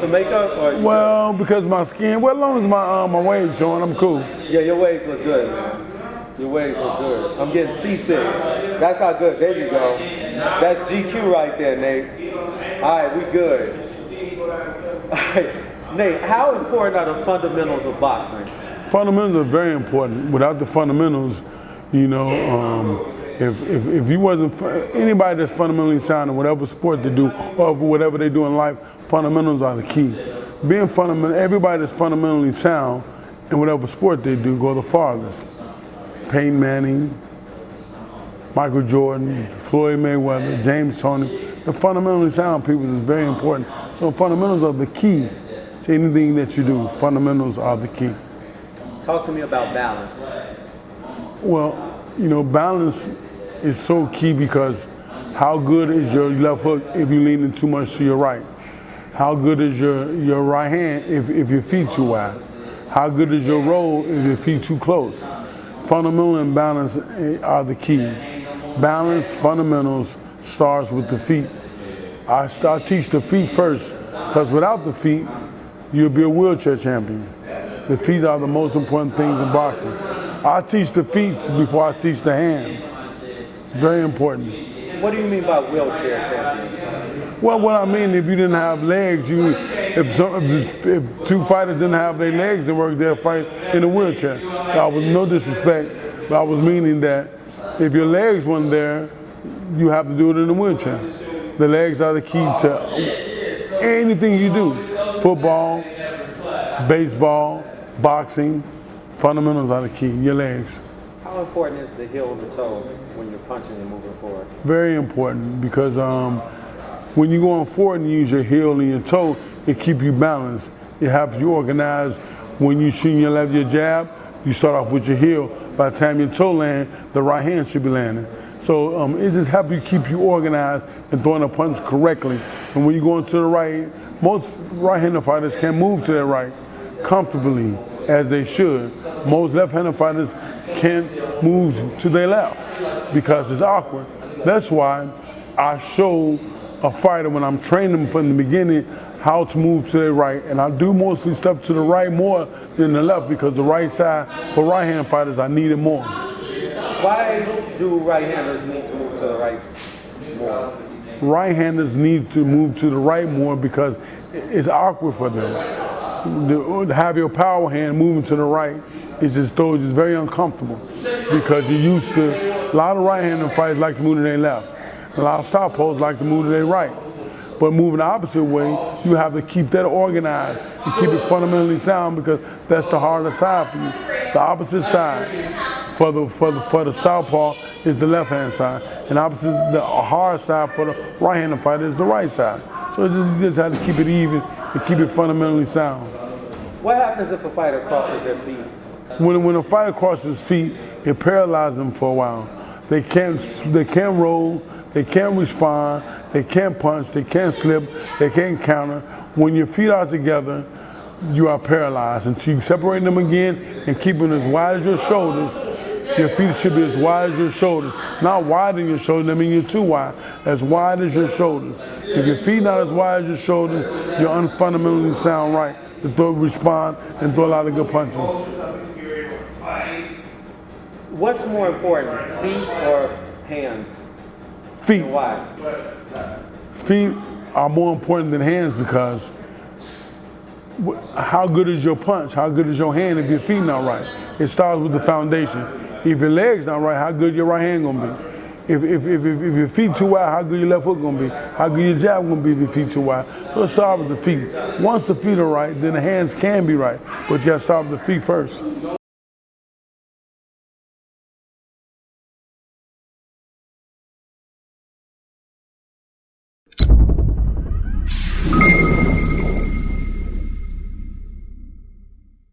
some makeup? Or well, because my skin, well, as long as my waves showing, I'm cool. Yeah, your waves look good, man. Your waves look good. I'm getting seasick. That's how good. There you go. That's GQ right there, Nate. All right, we good. All right, Nate, how important are the fundamentals of boxing? Fundamentals are very important. Without the fundamentals, you know, if you wasn't, anybody that's fundamentally sound in whatever sport they do or whatever they do in life, fundamentals are the key. Being fundamental, everybody that's fundamentally sound in whatever sport they do go the farthest. Peyton Manning, Michael Jordan, Floyd Mayweather, James Tony. The fundamentally sound people is very important. So fundamentals are the key to anything that you do. Fundamentals are the key. Talk to me about balance. Well, you know, balance is so key because how good is your left hook if you're leaning too much to your right? How good is your right hand if your feet too wide? How good is your roll if your feet too close? Fundamental and balance are the key. Balance, fundamentals starts with the feet. I teach the feet first because without the feet, you'll be a wheelchair champion. The feet are the most important things in boxing. I teach the feet before I teach the hands. It's very important. What do you mean by wheelchair champion? Well, what I mean, if you didn't have legs, if two fighters didn't have their legs to work, they'll fight in a wheelchair. Now, with no disrespect, but I was meaning that if your legs weren't there, you have to do it in a wheelchair. The legs are the key to anything you do. Football, baseball, boxing, fundamentals are the key, your legs. How important is the heel of the toe when you're punching and moving forward? Very important because when you're going forward and you use your heel and your toe, it keeps you balanced. It helps you organize. When you shoot your jab, you start off with your heel. By the time your toe lands, the right hand should be landing. So it just helps you keep you organized and throwing the punch correctly. And when you go into the right, most right-handed fighters can't move to their right comfortably as they should. Most left-handed fighters can't move to their left because it's awkward. That's why I show a fighter when I'm training them from the beginning how to move to their right, and I do mostly stuff to the right more than the left because the right side for right-handed fighters I need it more. Why do right-handers need to move to the right more? Right-handers need to move to the right more because it's awkward for them. To have your power hand moving to the right, it just very uncomfortable because you're used to, a lot of right-handed fighters like to move to their left. A lot of southpaws like to move to their right. But moving the opposite way, you have to keep that organized and keep it fundamentally sound because that's the harder side for you. The opposite side for the southpaw is the left-hand side, and the hard side for the right-handed fighter is the right side. So you just have to keep it even and keep it fundamentally sound. What happens if a fighter crosses their feet? When a fighter crosses his feet, it paralyzes them for a while. They can't roll, they can't respond, they can't punch, they can't slip, they can't counter. When your feet are together, you are paralyzed. Until you separate them again and keep them as wide as your shoulders, your feet should be as wide as your shoulders. Not wide in your shoulders, I mean you're too wide. As wide as your shoulders. If your feet not as wide as your shoulders, you're unfundamentally sound right to respond and throw a lot of good punches. What's more important, feet or hands? Feet. And why? Feet are more important than hands because how good is your punch? How good is your hand if your feet not right? It starts with the foundation. If your legs not right, how good your right hand gonna be? If your feet too wide, how good your left hook gonna be? How good your jab gonna be if your feet too wide? So it starts with the feet. Once the feet are right, then the hands can be right, but you gotta start with the feet first.